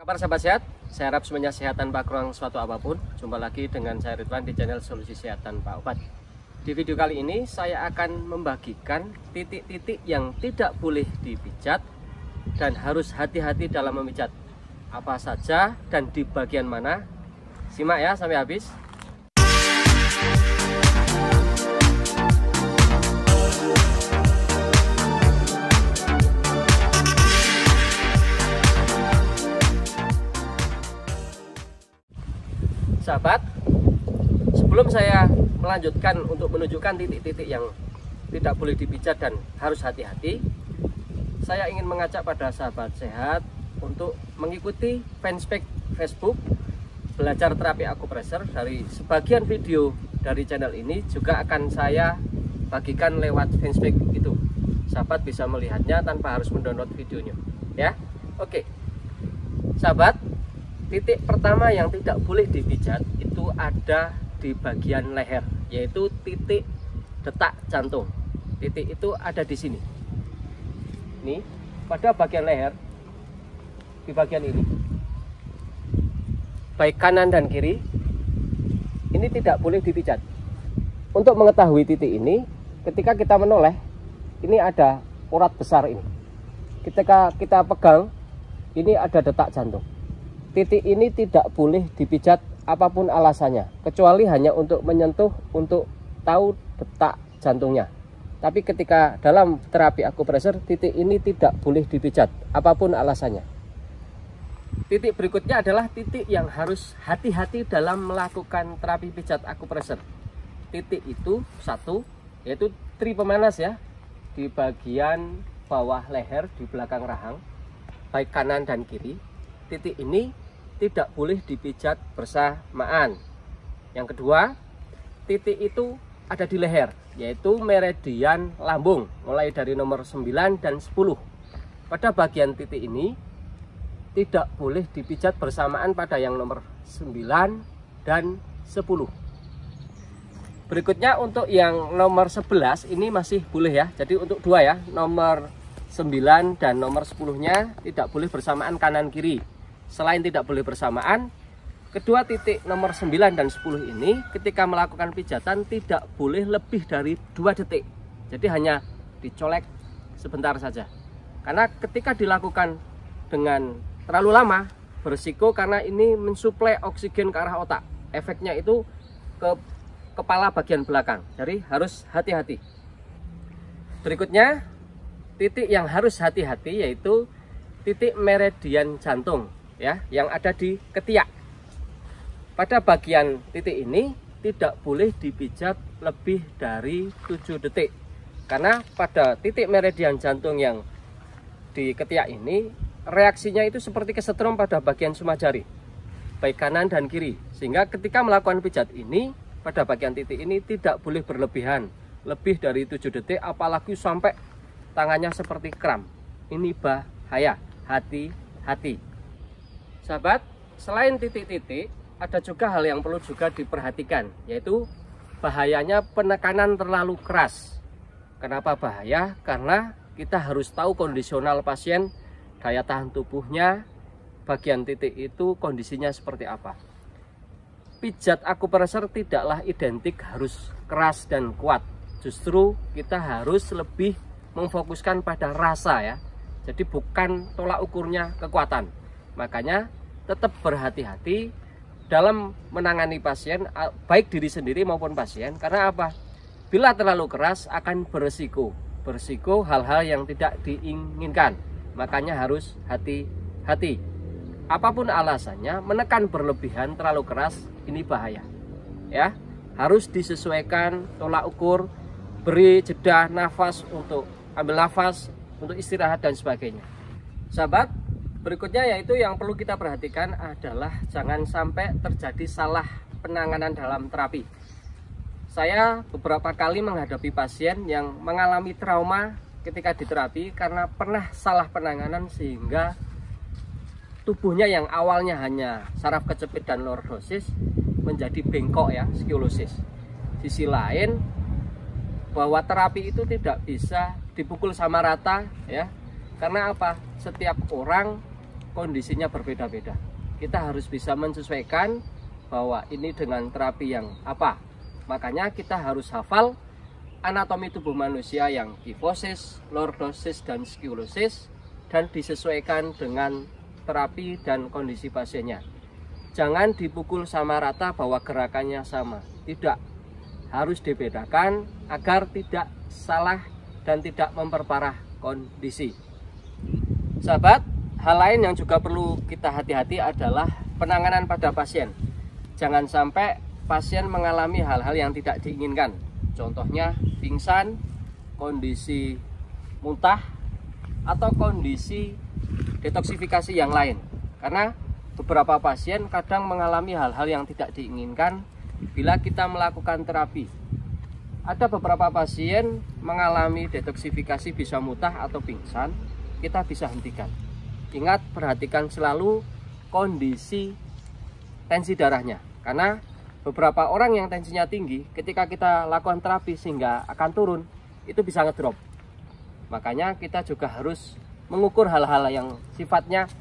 Kabar sahabat sehat? Saya harap semuanya sehat tanpa kurang suatu apapun. Jumpa lagi dengan saya Ridwan di channel Solusi Sehat Tanpa Obat. Di video kali ini saya akan membagikan titik-titik yang tidak boleh dipijat dan harus hati-hati dalam memijat. Apa saja dan di bagian mana? Simak ya sampai habis. Sahabat, sebelum saya melanjutkan untuk menunjukkan titik-titik yang tidak boleh dipijat dan harus hati-hati, saya ingin mengajak pada sahabat sehat untuk mengikuti fanspage Facebook belajar terapi akupressure. Dari sebagian video dari channel ini juga akan saya bagikan lewat fanspage itu. Sahabat bisa melihatnya tanpa harus mendownload videonya ya. Oke sahabat, titik pertama yang tidak boleh dipijat itu ada di bagian leher, yaitu titik detak jantung. Titik itu ada di sini. Nih, pada bagian leher, di bagian ini, baik kanan dan kiri, ini tidak boleh dipijat. Untuk mengetahui titik ini, ketika kita menoleh, ini ada urat besar ini. Ketika kita pegang, ini ada detak jantung. Titik ini tidak boleh dipijat apapun alasannya, kecuali hanya untuk menyentuh, untuk tahu detak jantungnya. Tapi ketika dalam terapi akupressure, titik ini tidak boleh dipijat apapun alasannya. Titik berikutnya adalah titik yang harus hati-hati dalam melakukan terapi pijat akupressure. Titik itu satu, yaitu tri pemanas ya, di bagian bawah leher, di belakang rahang, baik kanan dan kiri. Titik ini tidak boleh dipijat bersamaan. Yang kedua, titik itu ada di leher, yaitu meridian lambung, mulai dari nomor 9 dan 10. Pada bagian titik ini tidak boleh dipijat bersamaan pada yang nomor 9 dan 10. Berikutnya untuk yang nomor 11 ini masih boleh ya. Jadi untuk dua ya, nomor 9 dan nomor 10-nya tidak boleh bersamaan kanan kiri. Selain tidak boleh bersamaan, kedua titik nomor 9 dan 10 ini ketika melakukan pijatan tidak boleh lebih dari 2 detik. Jadi hanya dicolek sebentar saja. Karena ketika dilakukan dengan terlalu lama, berisiko karena ini mensuplai oksigen ke arah otak. Efeknya itu ke kepala bagian belakang. Jadi harus hati-hati. Berikutnya, titik yang harus hati-hati yaitu titik meridian jantung ya, yang ada di ketiak. Pada bagian titik ini tidak boleh dipijat lebih dari 7 detik. Karena pada titik meridian jantung yang di ketiak ini, reaksinya itu seperti kesetrum pada bagian suma jari, baik kanan dan kiri. Sehingga ketika melakukan pijat ini, pada bagian titik ini tidak boleh berlebihan, lebih dari 7 detik, apalagi sampai tangannya seperti kram. Ini bahaya, hati-hati. Sahabat, selain titik-titik, ada juga hal yang perlu juga diperhatikan, yaitu bahayanya penekanan terlalu keras. Kenapa bahaya? Karena kita harus tahu kondisional pasien, daya tahan tubuhnya, bagian titik itu kondisinya seperti apa. Pijat akupressure tidaklah identik harus keras dan kuat. Justru kita harus lebih memfokuskan pada rasa ya. Jadi bukan tolak ukurnya kekuatan. Makanya tetap berhati-hati dalam menangani pasien, baik diri sendiri maupun pasien. Karena apa? Bila terlalu keras akan berisiko hal-hal yang tidak diinginkan. Makanya harus hati-hati. Apapun alasannya, menekan berlebihan terlalu keras ini bahaya. Ya, harus disesuaikan tolak ukur, beri jeda nafas untuk ambil nafas, untuk istirahat dan sebagainya. Sahabat, berikutnya yaitu yang perlu kita perhatikan adalah jangan sampai terjadi salah penanganan dalam terapi. Saya beberapa kali menghadapi pasien yang mengalami trauma ketika diterapi karena pernah salah penanganan sehingga tubuhnya yang awalnya hanya saraf kejepit dan lordosis menjadi bengkok ya, skolosis. Sisi lain, bahwa terapi itu tidak bisa dipukul sama rata ya. Karena apa? Setiap orang kondisinya berbeda-beda. Kita harus bisa menyesuaikan bahwa ini dengan terapi yang apa. Makanya kita harus hafal anatomi tubuh manusia yang kifosis, lordosis, dan skiolosis, dan disesuaikan dengan terapi dan kondisi pasiennya. Jangan dipukul sama rata bahwa gerakannya sama. Tidak, harus dibedakan agar tidak salah dan tidak memperparah kondisi. Sahabat, hal lain yang juga perlu kita hati-hati adalah penanganan pada pasien. Jangan sampai pasien mengalami hal-hal yang tidak diinginkan. Contohnya pingsan, kondisi muntah, atau kondisi detoksifikasi yang lain. Karena beberapa pasien kadang mengalami hal-hal yang tidak diinginkan bila kita melakukan terapi. Ada beberapa pasien mengalami detoksifikasi bisa muntah atau pingsan, kita bisa hentikan. Ingat, perhatikan selalu kondisi tensi darahnya. Karena beberapa orang yang tensinya tinggi, ketika kita lakukan terapi sehingga akan turun, itu bisa ngedrop. Makanya kita juga harus mengukur hal-hal yang sifatnya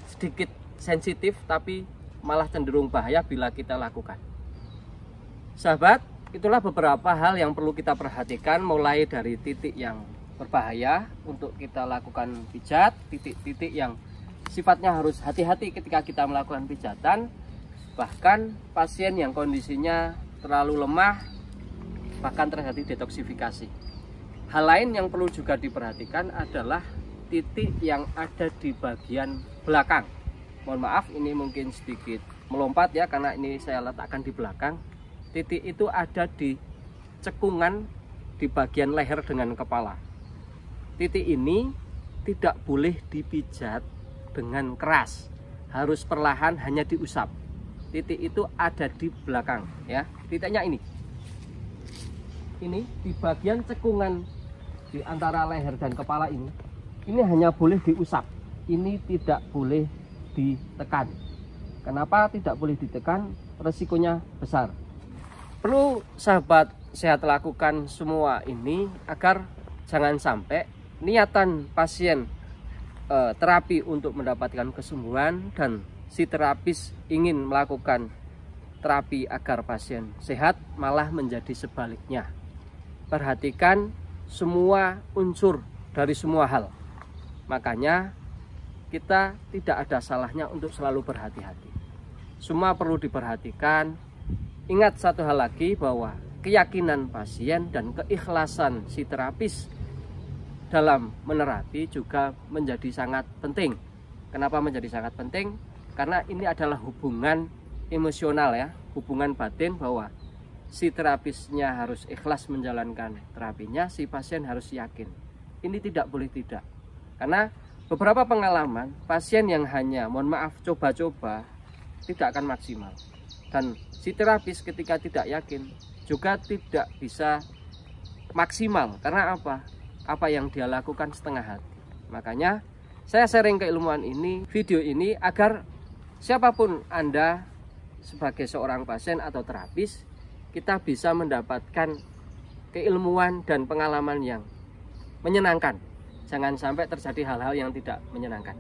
sedikit sensitif tapi malah cenderung bahaya bila kita lakukan. Sahabat, itulah beberapa hal yang perlu kita perhatikan, mulai dari titik yang berbahaya untuk kita lakukan pijat, titik-titik yang sifatnya harus hati-hati ketika kita melakukan pijatan, bahkan pasien yang kondisinya terlalu lemah, bahkan terjadi detoksifikasi. Hal lain yang perlu juga diperhatikan adalah titik yang ada di bagian belakang. Mohon maaf, ini mungkin sedikit melompat ya, karena ini saya letakkan di belakang. Titik itu ada di cekungan di bagian leher dengan kepala. Titik ini tidak boleh dipijat dengan keras, harus perlahan, hanya diusap. Titik itu ada di belakang ya, titiknya ini di bagian cekungan di antara leher dan kepala ini hanya boleh diusap, ini tidak boleh ditekan. Kenapa tidak boleh ditekan? Resikonya besar. Perlu sahabat sehat lakukan semua ini agar jangan sampai niatan pasien terapi untuk mendapatkan kesembuhan dan si terapis ingin melakukan terapi agar pasien sehat, malah menjadi sebaliknya. Perhatikan semua unsur dari semua hal. Makanya kita tidak ada salahnya untuk selalu berhati-hati. Semua perlu diperhatikan. Ingat satu hal lagi, bahwa keyakinan pasien dan keikhlasan si terapis dalam menerapi juga menjadi sangat penting. Kenapa menjadi sangat penting? Karena ini adalah hubungan emosional ya, hubungan batin, bahwa si terapisnya harus ikhlas menjalankan terapinya, si pasien harus yakin. Ini tidak boleh tidak. Karena beberapa pengalaman pasien yang hanya, mohon maaf, coba-coba tidak akan maksimal. Dan si terapis ketika tidak yakin juga tidak bisa maksimal. Karena apa? Apa yang dia lakukan setengah hati. Makanya saya sharing keilmuan ini, video ini, agar siapapun Anda sebagai seorang pasien atau terapis, kita bisa mendapatkan keilmuan dan pengalaman yang menyenangkan. Jangan sampai terjadi hal-hal yang tidak menyenangkan.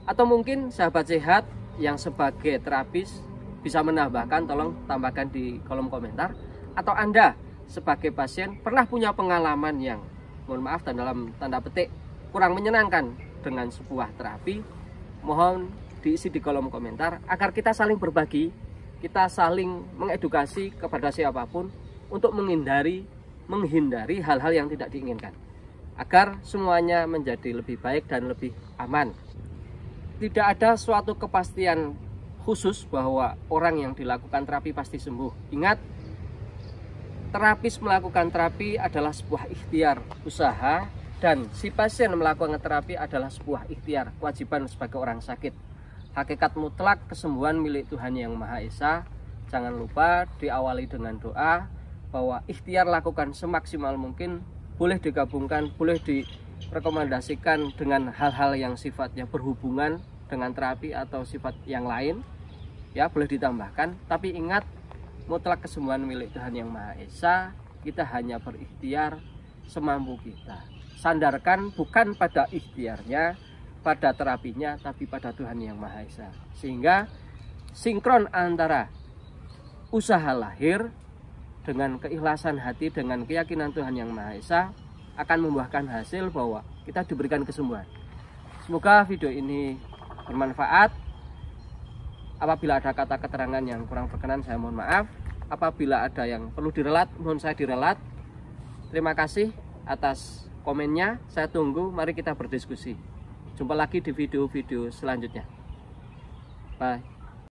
Atau mungkin sahabat sehat yang sebagai terapis bisa menambahkan, tolong tambahkan di kolom komentar. Atau Anda sebagai pasien pernah punya pengalaman yang, mohon maaf dan dalam tanda petik, kurang menyenangkan dengan sebuah terapi, mohon diisi di kolom komentar agar kita saling berbagi, kita saling mengedukasi kepada siapapun untuk menghindari hal-hal yang tidak diinginkan, agar semuanya menjadi lebih baik dan lebih aman. Tidak ada suatu kepastian khusus bahwa orang yang dilakukan terapi pasti sembuh. Ingat, terapis melakukan terapi adalah sebuah ikhtiar usaha, dan si pasien melakukan terapi adalah sebuah ikhtiar kewajiban sebagai orang sakit. Hakikat mutlak kesembuhan milik Tuhan Yang Maha Esa. Jangan lupa diawali dengan doa, bahwa ikhtiar lakukan semaksimal mungkin, boleh digabungkan, boleh direkomendasikan dengan hal-hal yang sifatnya berhubungan dengan terapi atau sifat yang lain, ya boleh ditambahkan. Tapi ingat, mutlak kesembuhan milik Tuhan Yang Maha Esa. Kita hanya berikhtiar semampu kita. Sandarkan bukan pada ikhtiarnya, pada terapinya, tapi pada Tuhan Yang Maha Esa. Sehingga sinkron antara usaha lahir dengan keikhlasan hati, dengan keyakinan Tuhan Yang Maha Esa akan membuahkan hasil bahwa kita diberikan kesembuhan. Semoga video ini bermanfaat. Apabila ada kata keterangan yang kurang berkenan, saya mohon maaf. Apabila ada yang perlu direlat, mohon saya direlat. Terima kasih atas komennya. Saya tunggu, mari kita berdiskusi. Jumpa lagi di video-video selanjutnya. Bye.